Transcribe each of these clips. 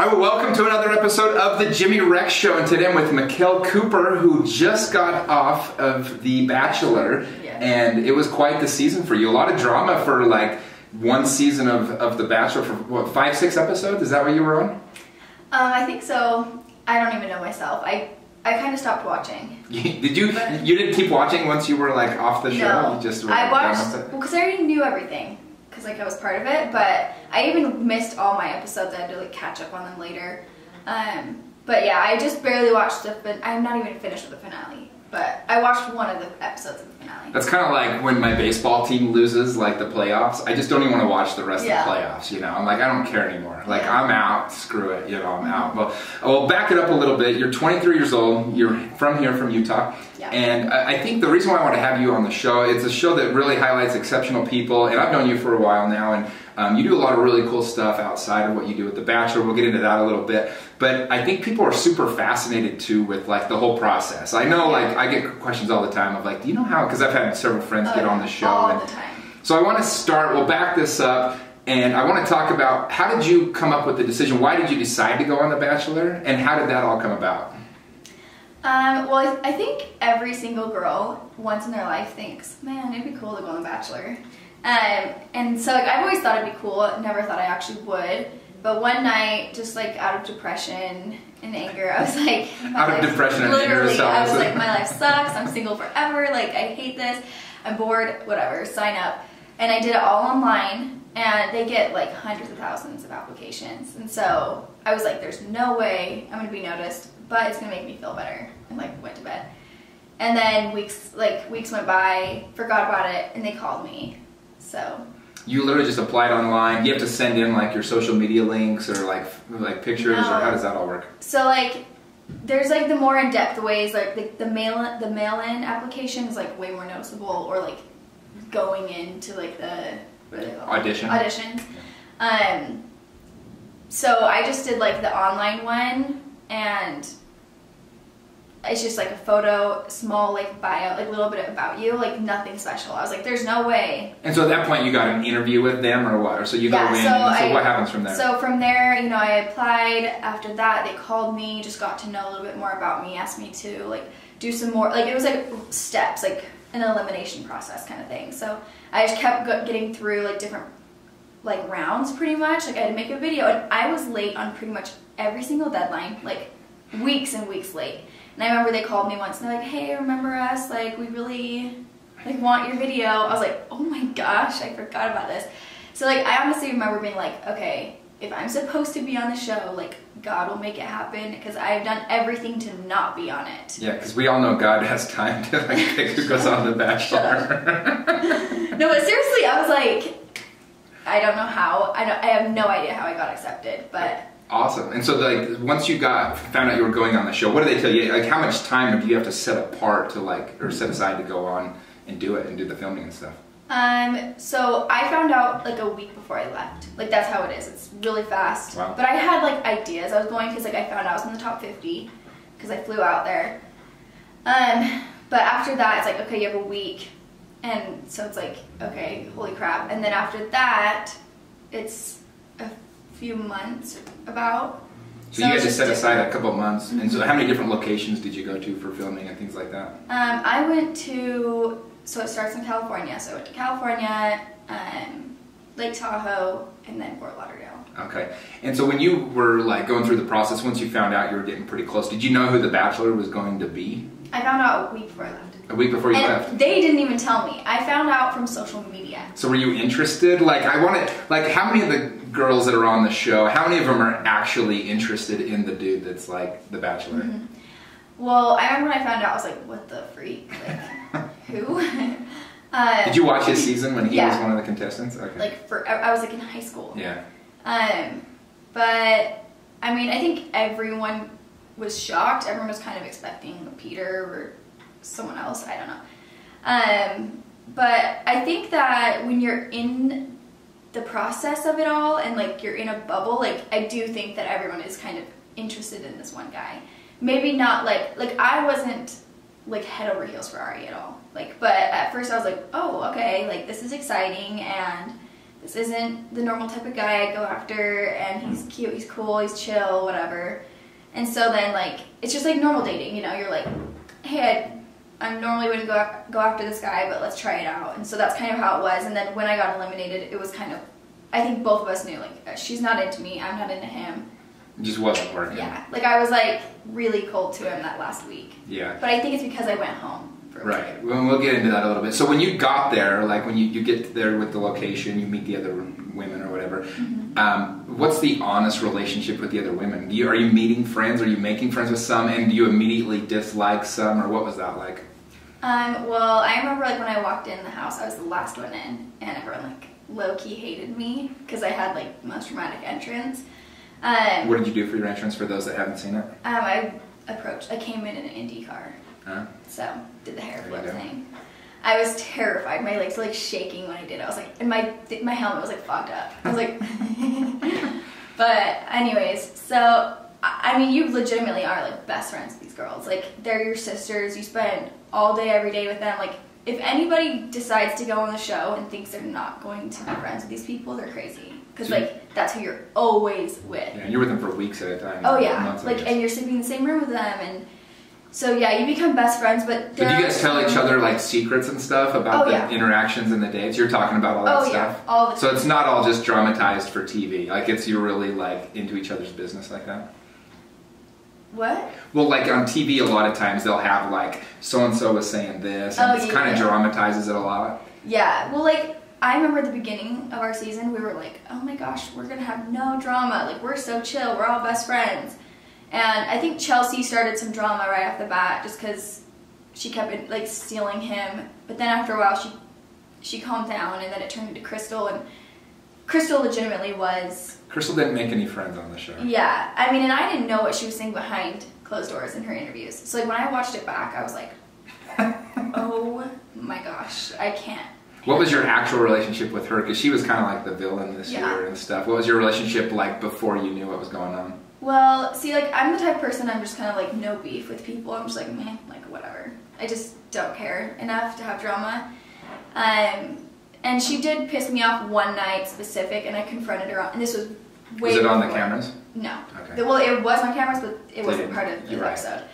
Hi, well, welcome to another episode of the Jimmy Rex Show, and today I'm with Maquel Cooper, who just got off of The Bachelor, and it was quite the season for you. A lot of drama for like one season of The Bachelor for what, 5-6 episodes? Is that what you were on? I think so. I don't even know myself. I kind of stopped watching. Did you? You didn't keep watching once you were like off the show? No, you just I watched because I already knew everything. Because like I was part of it, but I even missed all my episodes. I had to like catch up on them later. But yeah, I just barely watched I'm not even finished with the finale, but I watched one of the episodes of the finale. That's kind of like when my baseball team loses like the playoffs. I just don't even want to watch the rest of the playoffs, you know. I'm like, I don't care anymore. Like, I'm out. Screw it, you know, I'm out. Well, I'll back it up a little bit. You're 23 years old. You're from Utah. And I think the reason why I want to have you on the show, it's a show that really highlights exceptional people, and I've known you for a while now, and you do a lot of really cool stuff outside of what you do with The Bachelor. We'll get into that a little bit, but I think people are super fascinated too with like the whole process. I know, like, I get questions all the time of like, do you know how, because I've had several friends get on the show. All the time. So I want to start, we'll back this up, and I want to talk about how did you come up with the decision? Why did you decide to go on The Bachelor, and how did that all come about? Well, I think every single girl once in their life thinks, man, it'd be cool to go on The Bachelor. And so like I've always thought it'd be cool, never thought I actually would. But one night, just like out of depression and anger, I was like, out of depression and anger, I was like, my life sucks, I'm single forever, like I hate this, I'm bored, whatever, sign up. And I did it all online, and they get like hundreds of thousands of applications. And so I was like, there's no way I'm gonna be noticed, but it's gonna make me feel better, and like went to bed. And then weeks went by, forgot about it, and they called me. So you literally just applied online. You have to send in like your social media links or like pictures, or how does that all work? So like there's like the more in-depth ways, like the mail-in application is like way more noticeable, or like going into like the what are they called? Auditions. So I just did like the online one, and it's just like a photo, small like bio, like a little bit about you, like nothing special. I was like, there's no way. And so at that point you got an interview with them or what? Or so you go in, so what happens from there? So from there, you know, I applied. After that, they called me, just got to know a little bit more about me, asked me to like do some more, like it was like steps, like an elimination process kind of thing. So I just kept getting through like different like rounds pretty much. Like I had to make a video, and I was late on pretty much every single deadline, like weeks and weeks late. And I remember they called me once and they're like, hey, remember us? Like, we really like want your video. I was like, oh my gosh, I forgot about this. So like, I honestly remember being like, okay, if I'm supposed to be on the show, like God will make it happen, because I've done everything to not be on it. Yeah, because we all know God has time to like pick who goes on The Bachelor. No, but seriously, I was like, I don't know how. I have no idea how I got accepted, but. Awesome. And so like once you found out you were going on the show, what did they tell you? Like how much time do you have to set apart to like, or set aside to go on and do it and do the filming and stuff? So I found out like a week before I left. Like that's how it is. It's really fast. Wow. But I had like ideas. I was going because like I found out I was in the top 50 because I flew out there. But after that, it's like, okay, you have a week. And so it's like, okay, holy crap. And then after that, it's a few months about. So you had to set aside a couple months. And so how many different locations did you go to for filming and things like that? I went to, so it starts in California. So I went to California, Lake Tahoe, and then Fort Lauderdale. Okay. And so when you were like going through the process, once you found out you were getting pretty close, did you know who The Bachelor was going to be? I found out a week before I left. A week before you left? They didn't even tell me. I found out from social media. So were you interested? Like how many of the girls that are on the show, how many of them are actually interested in the dude that's like The Bachelor? Well, I remember when I found out, I was like, what the freak? Like, who? Did you watch his season when he was one of the contestants? Okay. Like, I was like in high school. Yeah. But, I mean, I think everyone was shocked. Everyone was kind of expecting Peter or someone else. I don't know. But I think that when you're in the process of it all and like you're in a bubble, like I do think that everyone is kind of interested in this one guy. Maybe not like I wasn't like head over heels for Ari at all. Like, but at first I was like, oh, okay, like this is exciting, and this isn't the normal type of guy I go after, and he's cute, he's cool, he's chill, whatever. And so then, like, it's just like normal dating, you know, you're like, hey, I normally wouldn't go after this guy, but let's try it out. And so that's kind of how it was. And then when I got eliminated, it was kind of, I think both of us knew, like, she's not into me, I'm not into him. It just wasn't working. Yeah, like I was like really cold to him that last week. Yeah. But I think it's because I went home. Right. Well, we'll get into that a little bit. So when you got there, like when you get there with the location, you meet the other women or whatever, what's the honest relationship with the other women? Are you meeting friends? Are you making friends with some? And do you immediately dislike some? Or what was that like? Well, I remember like when I walked in the house, I was the last one in, and everyone like low-key hated me because I had like the most dramatic entrance. What did you do for your entrance for those that haven't seen it? I came in an Indy car. So, did the hair flip thing. I was terrified. My legs were like shaking when I did it. I was like, and my helmet was like fogged up. I was like, but anyways, so, I mean, you legitimately are like best friends with these girls. Like, they're your sisters. You spend all day, every day with them. Like, if anybody decides to go on the show and thinks they're not going to be friends with these people, they're crazy. Because, like, that's who you're always with. Yeah, and you're with them for weeks at a time. Oh, yeah. Like, and you're sleeping in the same room with them, and so, yeah, you become best friends, but do you guys tell each other, like, secrets and stuff about the interactions and the dates? You're talking about all that stuff? Yeah, all the time. So it's not all just dramatized for TV. Like, you're really, like, into each other's business like that? What? Well, like, on TV, a lot of times they'll have, like, so-and-so was saying this, and it kind of dramatizes it a lot. Yeah, well, like, I remember at the beginning of our season, we were like, oh my gosh, we're going to have no drama. Like, we're so chill. We're all best friends. And I think Chelsea started some drama right off the bat just because she kept, like, stealing him. But then after a while, she calmed down, and then it turned into Crystal. And Crystal legitimately was... Crystal didn't make any friends on the show. Yeah. I mean, and I didn't know what she was saying behind closed doors in her interviews. So, like, when I watched it back, I was like, oh my gosh, I can't. What was your actual relationship with her? Because she was kind of like the villain this year and stuff. What was your relationship like before you knew what was going on? Well, see, like, I'm the type of person, I'm just kind of like no beef with people. I'm just like, meh, like, whatever. I just don't care enough to have drama. And she did piss me off one night specific, and I confronted her on, and this was way Was it on the before. Cameras? No. Okay. Well, it was on cameras, but it wasn't part of the episode.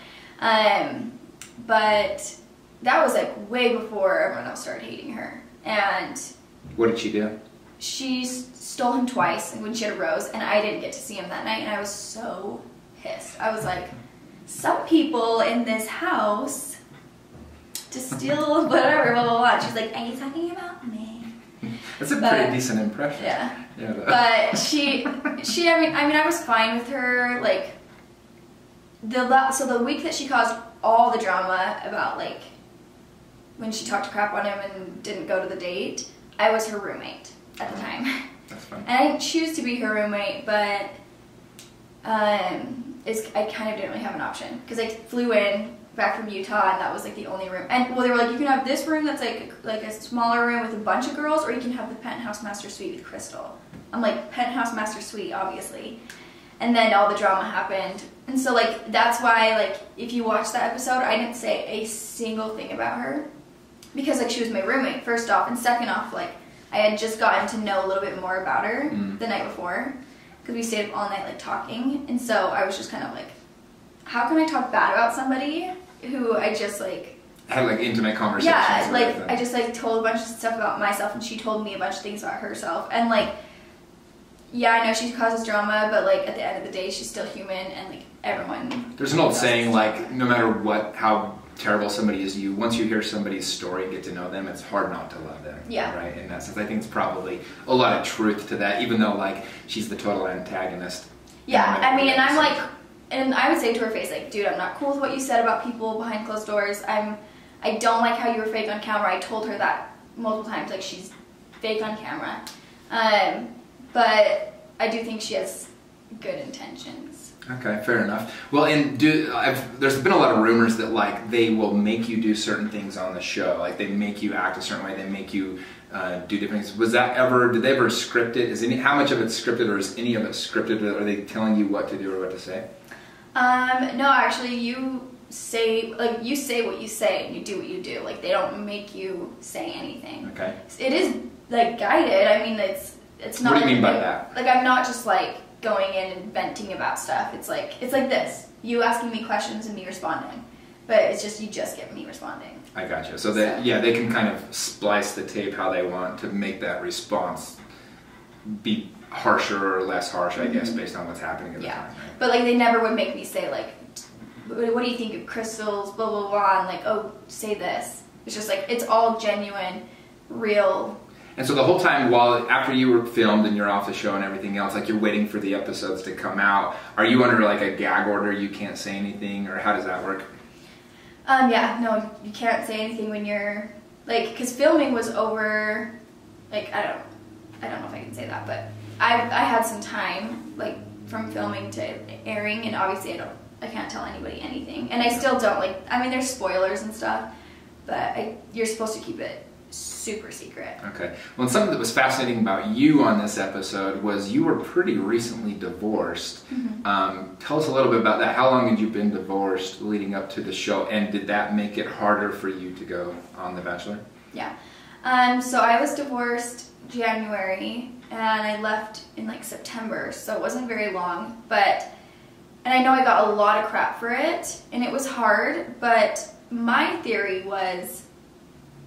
But that was like way before everyone else started hating her. And what did she do? She stole him twice when she had a rose, and I didn't get to see him that night, and I was so pissed. I was like, some people in this house to steal whatever, blah, blah, blah. She's like, are you talking about me? That's a pretty decent impression. Yeah. But I mean, I was fine with her. Like, so the week that she caused all the drama about, like, when she talked crap on him and didn't go to the date, I was her roommate at the time. That's fine. And I didn't choose to be her roommate, but I kind of didn't really have an option because I flew in back from Utah, and that was like the only room. And well, they were like, you can have this room that's like a smaller room with a bunch of girls, or you can have the penthouse master suite with Crystal. I'm like, penthouse master suite, obviously. And then all the drama happened, and so like that's why, like, if you watch that episode, I didn't say a single thing about her because like she was my roommate, first off, and second off, like I had just gotten to know a little bit more about her the night before because we stayed up all night like talking, and so I was just kind of like, how can I talk bad about somebody who I just like had like intimate conversations? Yeah, like I just like told a bunch of stuff about myself, and she told me a bunch of things about herself, and like, yeah, I know she causes drama, but like at the end of the day, she's still human, and like everyone. There's an old saying, like, no matter how terrible somebody is to you, once you hear somebody's story and get to know them, it's hard not to love them. Yeah. Right. In that sense, I think it's probably a lot of truth to that, even though like she's the total antagonist. Yeah, I mean, and I'm like, and I would say to her face, like, dude, I'm not cool with what you said about people behind closed doors. I don't like how you were fake on camera. I told her that multiple times, like, she's fake on camera. But I do think she has good intentions. Okay, fair enough. Well, and there's been a lot of rumors that like they will make you do certain things on the show, like they make you act a certain way, they make you do different things. Did they ever script it? How much of it's scripted, or is any of it scripted? Or are they telling you what to do or what to say? No, actually, you say what you say and you do what you do. Like, they don't make you say anything. Okay. It is like guided. I mean, it's not. What do you mean by that? Like, I'm not just like going in and venting about stuff. It's like this. You asking me questions and me responding. But it's just, you just get me responding. I gotcha. So that, yeah, they can kind of splice the tape how they want to make that response be harsher or less harsh, I guess, based on what's happening at the time. Right? But like, they never would make me say like, what do you think of crystals, blah, blah, blah, and like, oh, say this. It's just like, it's all genuine, real. And so the whole time, after you were filmed and you're off the show and everything else, like you're waiting for the episodes to come out, are you under like a gag order? You can't say anything, or how does that work? Yeah, no, you can't say anything when you're, like, because filming was over, like, I don't know if I can say that, but I had some time, like, from filming to airing, and obviously I can't tell anybody anything, and I still don't, like, I mean, there's spoilers and stuff, but you're supposed to keep it super secret. Okay. Well, something that was fascinating about you on this episode was you were pretty recently divorced. Tell us a little bit about that. How long had you been divorced leading up to the show, and did that make it harder for you to go on The Bachelor? Yeah. So I was divorced January, and I left in like September, so it wasn't very long, and I know I got a lot of crap for it, and it was hard, but my theory was,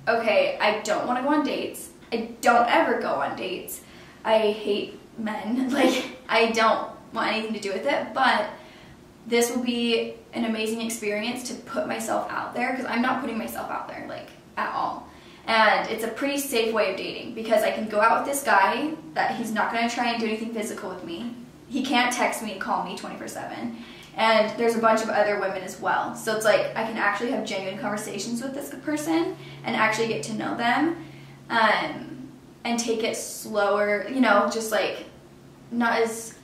okay, I don't want to go on dates. I don't ever go on dates. I hate men. Like, I don't want anything to do with it, but this will be an amazing experience to put myself out there, because I'm not putting myself out there, like, at all. And it's a pretty safe way of dating, because I can go out with this guy that he's not going to try and do anything physical with me. He can't text me and call me 24/7. And there's a bunch of other women as well. So it's like, I can actually have genuine conversations with this person and actually get to know them, and take it slower, you know, just like not as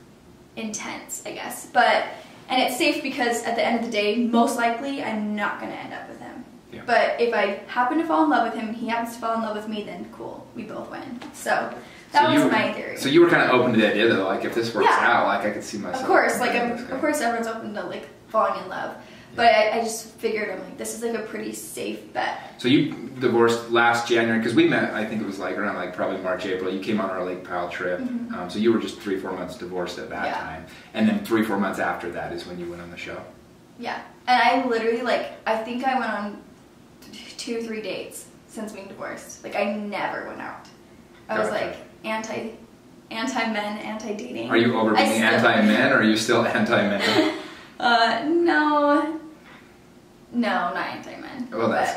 intense, I guess. And it's safe because at the end of the day, most likely I'm not going to end up with him. Yeah. But if I happen to fall in love with him and he happens to fall in love with me, then cool, we both win. So that was my theory. So you were kind of open to the idea, though, like, if this works out, like, I could see myself. Of course, like, of course everyone's open to, like, falling in love. But I just figured, I'm like, this is, like, a pretty safe bet. So you divorced last January, because we met, I think it was, like, around, like, probably March, April. You came on our Lake Powell trip. So you were just 3-4 months divorced at that time. And then 3-4 months after that is when you went on the show. Yeah. And I literally, like, I think I went on 2 or 3 dates since being divorced. Like, I never went out. I was, like, anti-men, anti-dating. Are you over being anti-men, or are you still anti-men? No, not anti-men. Well, that's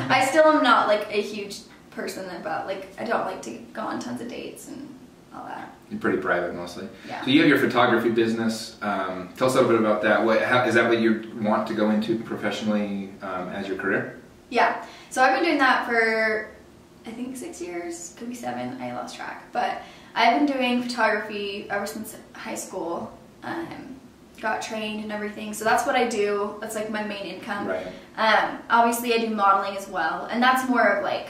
I still am not, like, a huge person about, like, I don't like to go on tons of dates and all that. You're pretty private mostly. Yeah. So you have your photography business. Tell us a little bit about that. Is that what you want to go into professionally as your career? Yeah. So I've been doing that for, I think, 6 years, could be 7, I lost track. But I've been doing photography ever since high school. Got trained and everything, so that's what I do. That's like my main income. Right. Obviously I do modeling as well, and that's more of like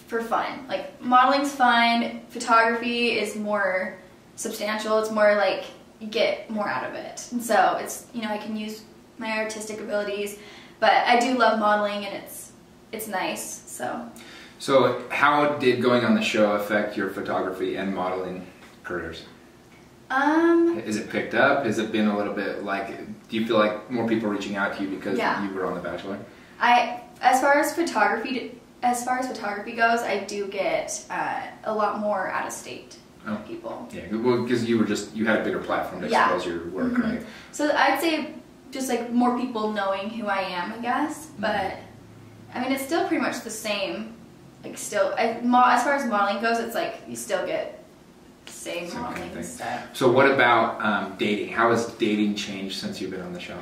for fun. Like, modeling's fun, photography is more substantial. It's more like you get more out of it, and so it's, you know, I can use my artistic abilities, but I do love modeling, and it's nice. So how did going on the show affect your photography and modeling careers? Is it picked up? Has it been a little bit like, do you feel like more people are reaching out to you because you were on The Bachelor? As far as photography goes, I do get a lot more out of state people. Yeah, well, because you had a bigger platform to expose your work, right? So I'd say just like more people knowing who I am, I guess. But I mean, it's still pretty much the same. Like, still, as far as modeling goes, it's like you still get same modeling kind of stuff. So what about dating? How has dating changed since you've been on the show?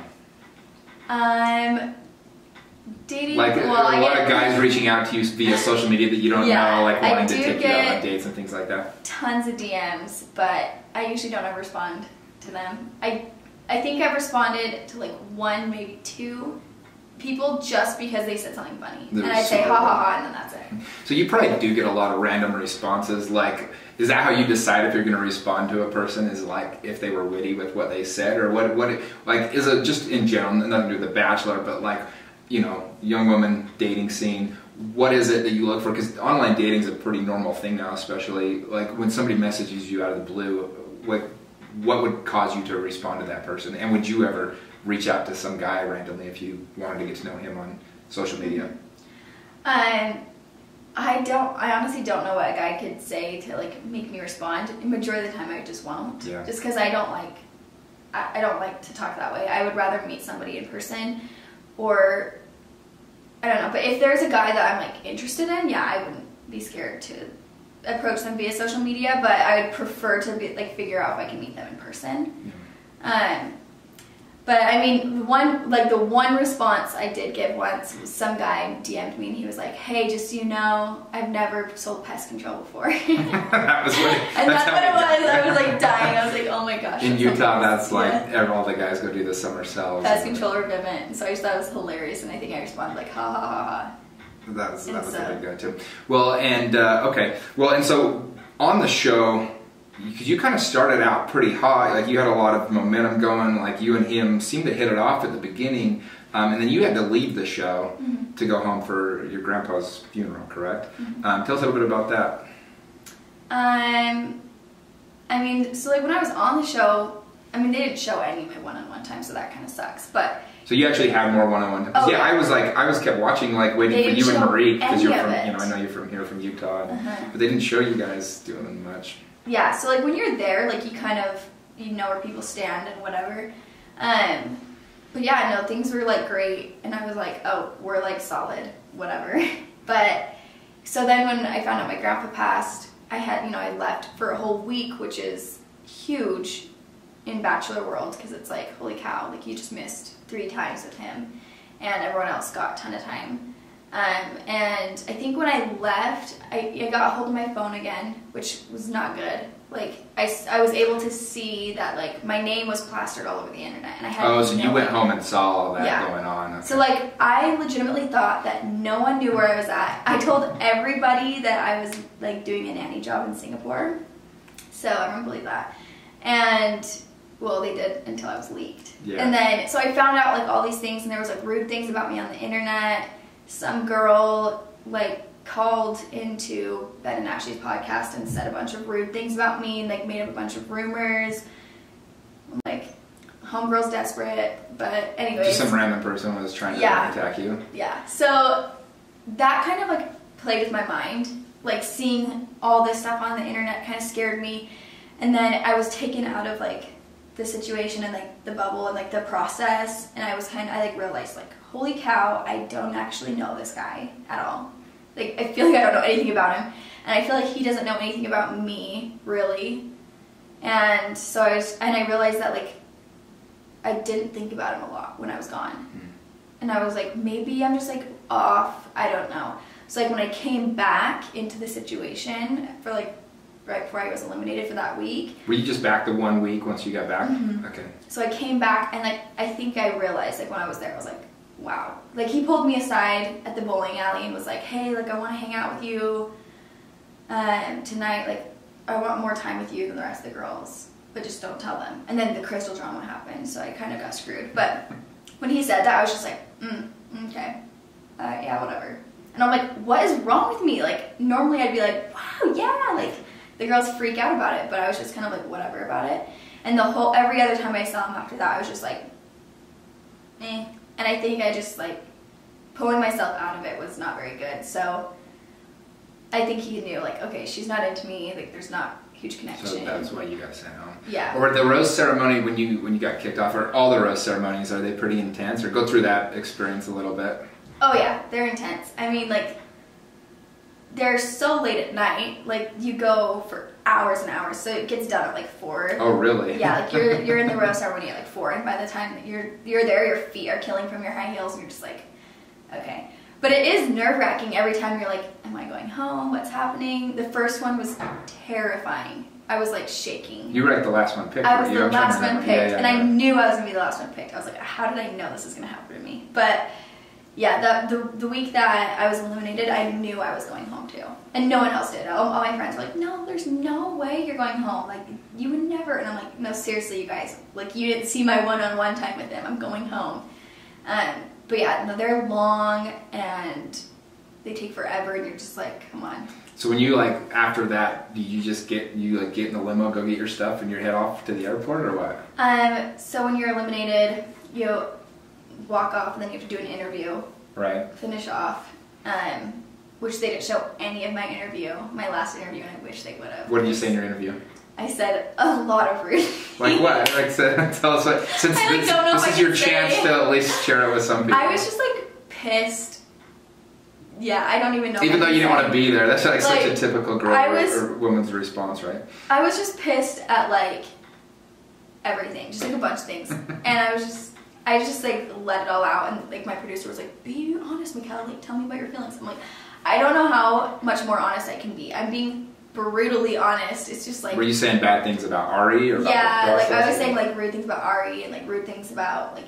Dating, like, a lot of guys reaching out to you via social media that you don't know, like wanting to take you out on dates and things like that. Tons of DMs, but I usually don't ever respond to them. I think I've responded to like 1, maybe 2 people just because they said something funny, and I say ha ha ha, and then that's it. So you probably do get a lot of random responses. Like, is that how you decide if you're going to respond to a person? Is like if they were witty with what they said, or what like, is it just in general, nothing to do with The Bachelor, but like, you know, young woman dating scene? what is it that you look for? Because online dating is a pretty normal thing now, especially like when somebody messages you out of the blue. What would cause you to respond to that person? And would you ever reach out to some guy randomly if you wanted to get to know him on social media? I honestly don't know what a guy could say to like make me respond. The majority of the time I just won't. Yeah. Just because I don't like to talk that way. I would rather meet somebody in person, or I don't know. But if there's a guy that I'm like interested in, yeah, I wouldn't be scared to approach them via social media. But I would prefer to be like figure out if I can meet them in person. Yeah. But I mean, the one response I did give once was some guy DM'd me and he was like, "Hey, just so you know, I've never sold pest control before." That was what and that's what it was. I was like dying. I was like, "Oh my gosh." In Utah, that's like all the guys go do the summer sales. Pest control event. And so I just thought it was hilarious, and I think I responded like, "Ha ha ha ha." That was a big guy too. Well, and okay. Well, and so on the show, because you kind of started out pretty high, like you had a lot of momentum going, like you and him seemed to hit it off at the beginning, and then you had to leave the show to go home for your grandpa's funeral, correct? Tell us a little bit about that. I mean, so like when I was on the show, I mean, they didn't show any of my one-on-one time, so that kind of sucks, but... So you actually had more one-on-one time? Oh, yeah, I was kept watching, like waiting for you and Marie, because you're from, I know you're from here, from Utah, but they didn't show you guys doing much. Yeah, so like when you're there, like you kind of, you know where people stand and whatever. But yeah, no, things were like great, and I was like, oh, we're like solid, whatever. But so then when I found out my grandpa passed, I had, I left for a whole week, which is huge in Bachelor world, because it's like, holy cow, like you just missed 3 times with him, and everyone else got a ton of time. And I think when I left, I got a hold of my phone again, which was not good. Like, I was able to see that, like, my name was plastered all over the internet, and I had so you went home and saw all that going on. Okay. So, like, I legitimately thought that no one knew where I was at. I told everybody that I was, like, doing a nanny job in Singapore, so everyone believed that. And... well, they did until I was leaked. Yeah. And then, so I found out, like, all these things, and there was, like, rude things about me on the internet. Some girl, like, called into Ben and Ashley's podcast and said a bunch of rude things about me, and, like, made up a bunch of rumors. Like, homegirl's desperate, but anyways. Just some random person was trying to attack you. Yeah. So, that kind of, like, played with my mind. Like, seeing all this stuff on the internet kind of scared me. And then I was taken out of, like, the situation and like the bubble and like the process, and I like realized like, holy cow, I don't actually know this guy at all. Like, I feel like I don't know anything about him, and I feel like he doesn't know anything about me really. And so I realized that like I didn't think about him a lot when I was gone. And I was like, maybe I'm just like off, I don't know. So like when I came back into the situation for like right before I was eliminated for that week. Were you just back the 1 week once you got back? Okay. So I came back, and like I think I realized like when I was there, I was like, wow. Like he pulled me aside at the bowling alley and was like, hey, like I want to hang out with you tonight. Like I want more time with you than the rest of the girls, but just don't tell them. And then the crystal drama happened, so I kind of got screwed. But when he said that, I was just like, okay, yeah, whatever. And I'm like, what is wrong with me? Like normally I'd be like, wow, yeah, like. The girls freak out about it, but I was just kind of like whatever about it. And every other time I saw him after that, I was just like, eh. And I think I just like pulling myself out of it was not very good. So I think he knew like, okay, she's not into me. Like there's not a huge connection. So that's why you got sent home. Yeah. Or the rose ceremony when you got kicked off, or all the rose ceremonies, are they pretty intense? Or go through that experience a little bit. Oh yeah, they're intense. I mean like. They're so late at night, like you go for hours and hours, so it gets done at like 4. Oh really? Yeah, like you're in the rose ceremony at like 4, and by the time that you're there, your feet are killing from your high heels, and you're just like, okay. But it is nerve-wracking every time you're like, am I going home? What's happening? The first one was terrifying. I was like shaking. You were like the last one picked. I was the last one picked, and I knew I was gonna be the last one picked. I was like, how did I know this is gonna happen to me? But. Yeah, the week that I was eliminated, I knew I was going home too. And no one else did. All my friends were like, no, there's no way you're going home. Like, you would never. And I'm like, no, seriously, you guys. Like, you didn't see my one-on-one time with him. I'm going home. But yeah, no, they're long, and they take forever, and you're just like, come on. So when you like after that, do you just get in the limo, go get your stuff, and you head off to the airport, or what? So when you're eliminated, you walk off, and then you have to do an interview. Right. Finish off. Which they didn't show any of my last interview, and I wish they would have. What did you say in your interview? I said a lot of rude things. Like what? Like, tell us what. Since this is your chance to at least share it with some people. I was just like pissed. Yeah, I don't even know. Even though you didn't want to be there, that's like such a typical girl or woman's response, right? I was just pissed at like everything, just like a bunch of things, and I just like let it all out, and like my producer was like, "Be honest, Maquel. Like, tell me about your feelings." I'm like, I don't know how much more honest I can be. I'm being brutally honest. It's just like. Were you saying bad things about Ari or about yeah, like I was saying like rude things about Ari and like rude things about like.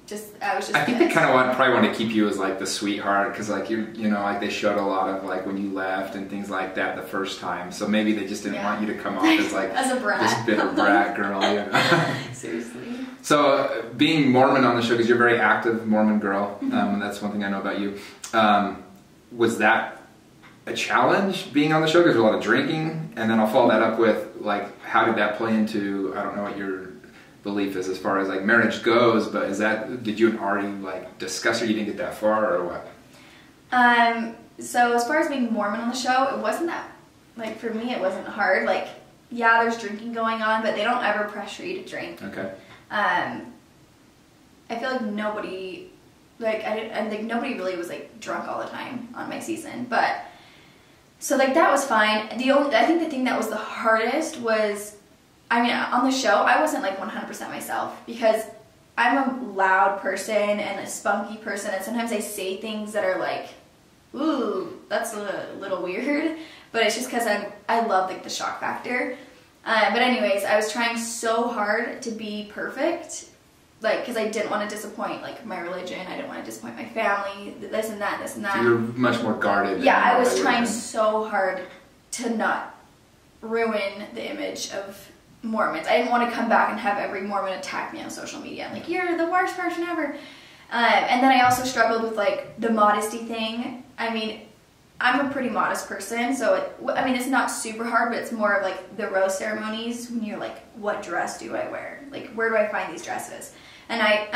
I think they kind of probably want to keep you as like the sweetheart, because like you know, like they showed a lot of like when you left and things like that the first time. So maybe they just didn't want you to come off as like as a brat, this bitter brat girl. You know? Seriously. So being Mormon on the show, because you're a very active Mormon girl, and that's one thing I know about you. Was that a challenge being on the show? Because there's a lot of drinking, and then I'll follow that up with like, how did that play into? I don't know what your belief is as far as like marriage goes, but did you and Ari like discuss, or you didn't get that far, or what? So as far as being Mormon on the show, it wasn't that, like for me it wasn't hard. Like yeah, there's drinking going on, but they don't ever pressure you to drink. Okay. I feel like nobody, like I think nobody really was like drunk all the time on my season, but so like that was fine. I think the thing that was the hardest was, I mean, on the show, I wasn't like 100% myself, because I'm a loud person and a spunky person, and sometimes I say things that are like, ooh, that's a little weird, but it's just because I love like the shock factor. But anyways, I was trying so hard to be perfect, like, because I didn't want to disappoint like my religion, I didn't want to disappoint my family, this and that. So you're much more guarded. Yeah, I was trying so hard to not ruin the image of Mormons. I didn't want to come back and have every Mormon attack me on social media. I'm like, you're the worst person ever. And then I also struggled with like the modesty thing. I mean, I'm a pretty modest person, so it's not super hard, but it's more of like the rose ceremonies when you're like, what dress do I wear? Like, where do I find these dresses? And I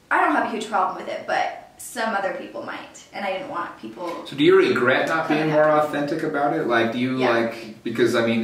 don't have a huge problem with it, but some other people might, and I didn't want people. So do you regret not being more authentic about it? Like, do you like, because I mean,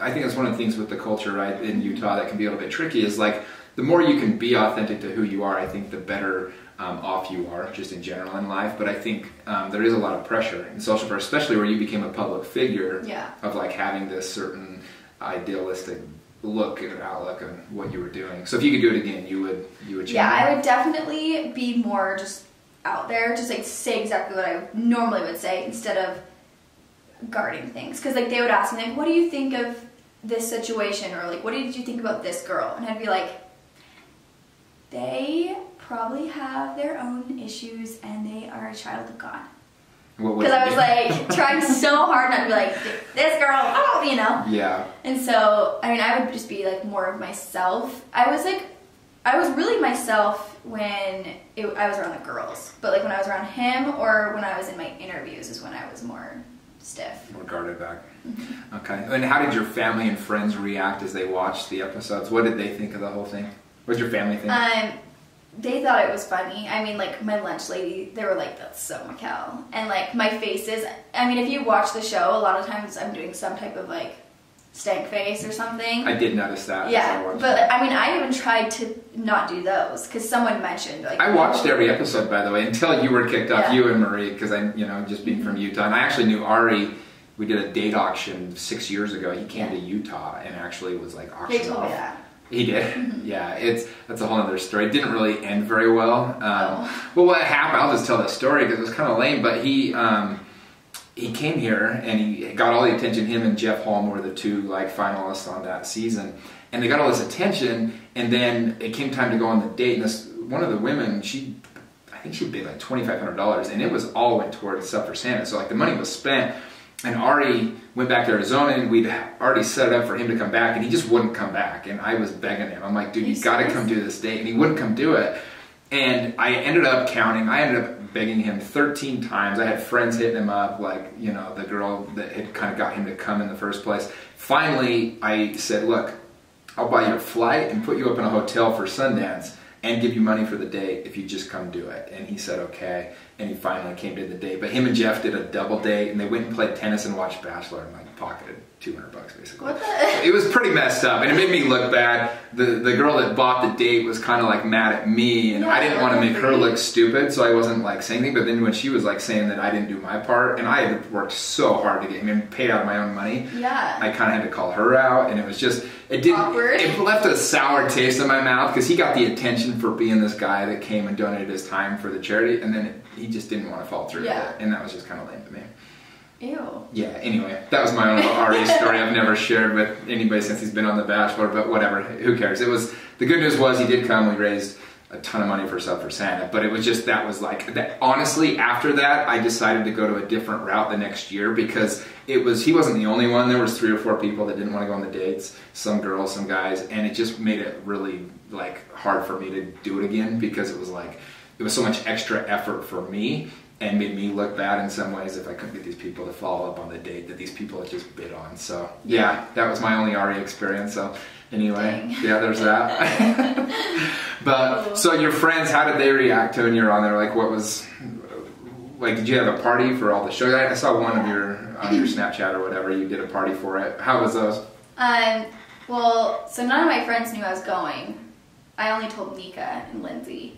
I think it's one of the things with the culture, right, in Utah that can be a little bit tricky, is like, the more you can be authentic to who you are, I think the better off you are, just in general in life. But I think there is a lot of pressure in social pressure, especially where you became a public figure, of like having this certain idealistic look and outlook on what you were doing. So if you could do it again, you would change. Yeah, I would definitely be more just out there, just like say exactly what I normally would say instead of guarding things. Because like they would ask me like, what do you think of this situation, or like, what did you think about this girl? And I'd be like, they probably have their own issues and they are a child of God. Because I was like trying so hard not to be like, this girl, oh, you know? Yeah. And so, I mean, I would just be like more of myself. I was really myself when I was around the girls. But like when I was around him or when I was in my interviews is when I was more stiff. More guarded back. Mm-hmm. Okay. And how did your family and friends react as they watched the episodes? What did they think of the whole thing? What did your family think? They thought it was funny. I mean, like, my lunch lady, they were like, that's so Maquel. And, like, my faces, I mean, if you watch the show, a lot of times I'm doing some type of, like, stank face or something. I did notice that. Yeah, but, I mean, I even tried to not do those, because someone mentioned, like... I watched every episode, by the way, until you were kicked off, you and Marie, because I, you know, just being from Utah. And I actually knew Ari. We did a date auction 6 years ago. He came to Utah and actually was, like, auctioned off. They told me that. He did. Mm-hmm. Yeah, that's a whole other story. It didn't really end very well. Well, what happened? I'll just tell the story because it was kind of lame. But he came here and he got all the attention. Him and Jeff Holm were the two like finalists on that season, and they got all this attention. And then it came time to go on the date. And one of the women, I think she paid like $2,500, and it was all went towards stuff for Santa. So like the money was spent. And Ari went back to Arizona, and we'd already set it up for him to come back, and he just wouldn't come back. And I was begging him. I'm like, dude, you got to come do this date. And he wouldn't come do it. And I ended up begging him 13 times. I had friends hitting him up, like, you know, the girl that had kind of got him to come in the first place. Finally, I said, look, I'll buy you a flight and put you up in a hotel for Sundance and give you money for the date if you just come do it. And he said, okay. And he finally came to the date. But him and Jeff did a double date, and they went and played tennis and watched Bachelor, and like pocketed $200 basically. What the? It was pretty messed up, and it made me look bad. The girl that bought the date was kind of like mad at me, and I didn't want to make her look stupid, so I wasn't like saying anything. But then when she was like saying that I didn't do my part, and I had worked so hard to get him and paid out of my own money, I kind of had to call her out, and it was just it left a sour taste in my mouth because he got the attention for being this guy that came and donated his time for the charity, and then he just didn't want to fall through with it, and that was just kind of lame to me. Ew. Yeah, anyway, that was my own little RE story I've never shared with anybody since he's been on The Bachelor, but whatever, who cares? It was, the good news was he did come, we raised a ton of money for Sub for Santa, but it was just, that was like, that, honestly, after that, I decided to go to a different route the next year because it was, he wasn't the only one, there was 3 or 4 people that didn't want to go on the dates, some girls, some guys, and it just made it really, like, hard for me to do it again because it was like, it was so much extra effort for me and made me look bad in some ways if I couldn't get these people to follow up on the date that these people had just bid on. So yeah, that was my only RE experience. So anyway, yeah, there's that. But so your friends, how did they react to when you were on there? Like, what was, like, did you have a party for all the shows? I saw one of your on your Snapchat or whatever. You did a party for it. How was those? Well, so none of my friends knew I was going. I only told Nika and Lindsay,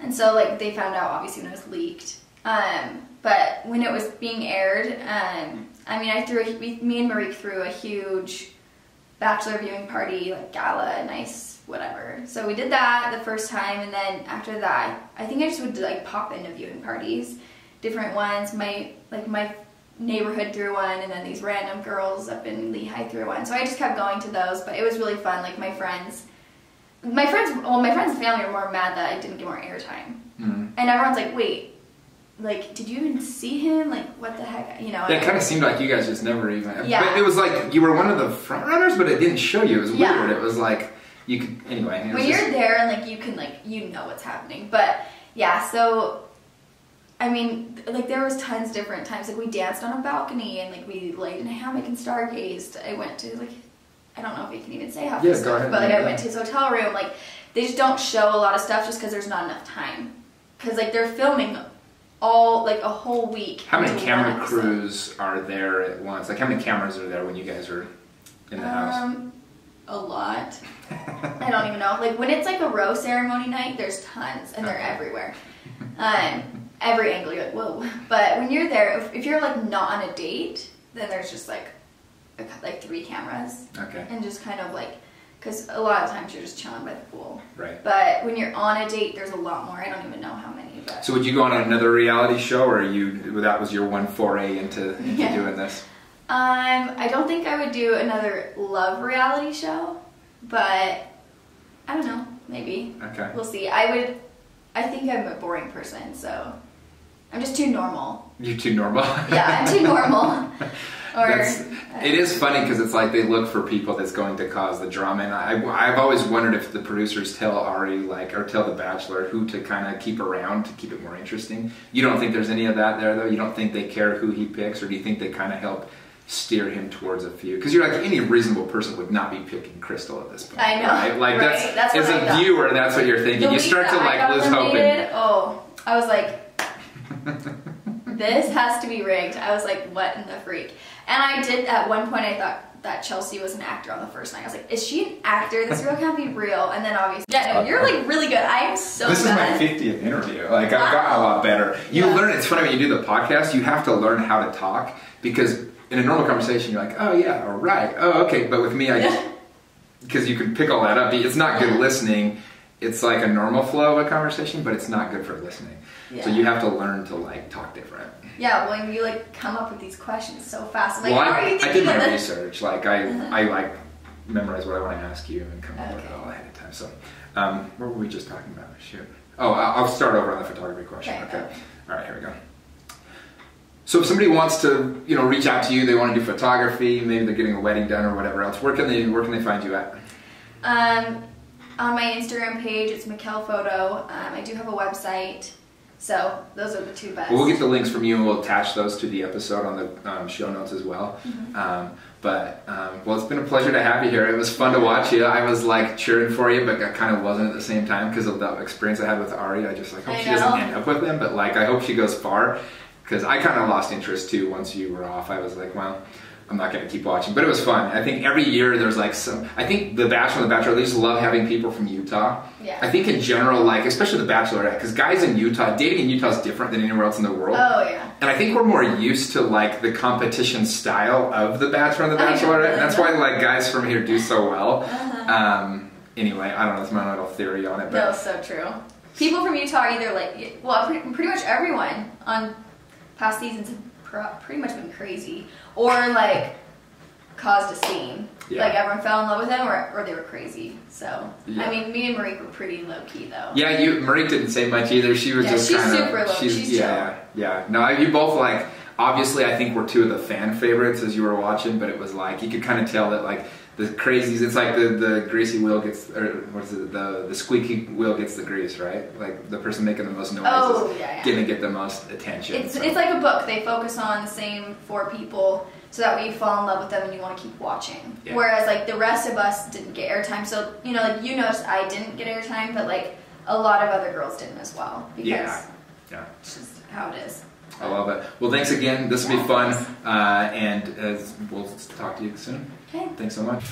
and so like they found out obviously when it was leaked. But when it was being aired, I mean, me and Marie threw a huge Bachelor viewing party, like gala, nice, whatever. So we did that the first time, and then after that, I think I just would like pop into viewing parties, different ones. My neighborhood threw one, and then these random girls up in Lehigh threw one. So I just kept going to those, but it was really fun. Like my friends and family were more mad that I didn't get more airtime, and everyone's like, wait. Like, did you even see him? Like, what the heck? You know. That kind of seemed like you guys just never even. Yeah. But it was like you were one of the front runners, but it didn't show you. It was weird. It was like you could anyway. When you're there and like you can like you know what's happening, but yeah. So, I mean, like there was tons of different times. Like we danced on a balcony and like we laid in a hammock and stargazed. I went to like, I don't know if you can even say how. Yeah, go ahead. But like I went to his hotel room. Like they just don't show a lot of stuff just because there's not enough time. Because like they're filming all like a whole week. How many camera crews are there at once? Like how many cameras are there when you guys are in the house? A lot. I don't even know. Like when it's like a rose ceremony night, there's tons and they're everywhere. Every angle you're like, whoa. But when you're there, if you're like not on a date, then there's just like 3 cameras. Okay. And just kind of like, because a lot of times you're just chilling by the pool. Right. But when you're on a date, there's a lot more. I don't even know how many. But. So would you go on another reality show, or that was your one foray into doing this? I don't think I would do another love reality show, but I don't know. Maybe. Okay. We'll see. I think I'm a boring person, so I'm just too normal. You're too normal? Yeah, I'm too normal. It is funny because it's like they look for people that's going to cause the drama, and I've always wondered if the producers tell Ari or tell The Bachelor who to kind of keep around to keep it more interesting. You don't think there's any of that there though? You don't think they care who he picks, or do you think they kind of help steer him towards a few? Because you're like, any reasonable person would not be picking Crystal at this point. I know. Right? Like that's as a viewer, that's what you're thinking. You start to like lose hope. I was like, this has to be rigged. I was like, what in the freak? And I did, at one point, I thought that Chelsea was an actor on the first night. I was like, is she an actor? This girl can't be real. And then obviously, you're like really good. I'm so This bad. Is my 50th interview. Like, I've gotten a lot better. You learn, it's funny when you do the podcast, you have to learn how to talk, because in a normal conversation, you're like, oh yeah, all right, oh okay. But with me, because you can pick all that up. It's not good listening. It's like a normal flow of a conversation, but it's not good for listening. Yeah. So you have to learn to like talk different. Yeah, well, you like come up with these questions so fast. I'm like, well, how are you thinking I did my research. Like I like memorize what I want to ask you and come up with it all ahead of time. So, what were we just talking about? Shoot. Oh, I'll start over on the photography question. Okay. All right, here we go. So if somebody wants to, reach out to you, they want to do photography, maybe they're getting a wedding done or whatever else. Where can they find you at? On my Instagram page, it's Maquel Photo. I do have a website. So those are the two best. Well, we'll get the links from you and we'll attach those to the episode on the show notes as well. Well, it's been a pleasure to have you here. It was fun to watch you. I was like cheering for you, but I kind of wasn't at the same time because of the experience I had with Ari. I just like hope she doesn't end up with him, but like I hope she goes far because I kind of lost interest too once you were off. I was like, well, I'm not going to keep watching, but it was fun. I think every year there's like I think The Bachelor and The Bachelor, they just love having people from Utah. Yeah. I think in general, like, especially The Bachelorette, because guys in Utah, dating in Utah is different than anywhere else in the world. Oh, yeah. And I think we're more used to like the competition style of The Bachelor and The Bachelorette. And that's why like guys from here do so well. Anyway, I don't know, that's my little theory on it. But no, so true. People from Utah are either like, well, pretty much everyone on past seasons have pretty much been crazy. Or like caused a scene. Yeah. Like everyone fell in love with them or they were crazy. So, I mean, me and Marique were pretty low-key though. Yeah, Marique didn't say much either. She was just kind of... she's super low. She's chill. Yeah. No, you both like... Obviously, I think we're two of the fan favorites as you were watching, but it was like, you could kind of tell that like the crazies, it's like the greasy wheel gets, or what is it, the squeaky wheel gets the grease, right? Like the person making the most noise is gonna get the most attention. It's like a book. They focus on the same 4 people so that way you fall in love with them and you want to keep watching. Yeah. Whereas like the rest of us didn't get airtime. So, you know, like you noticed I didn't get airtime, but like a lot of other girls didn't as well. Because it's just how it is. I love it. Well, thanks again. This will be fun, and we'll talk to you soon. Okay. Thanks so much.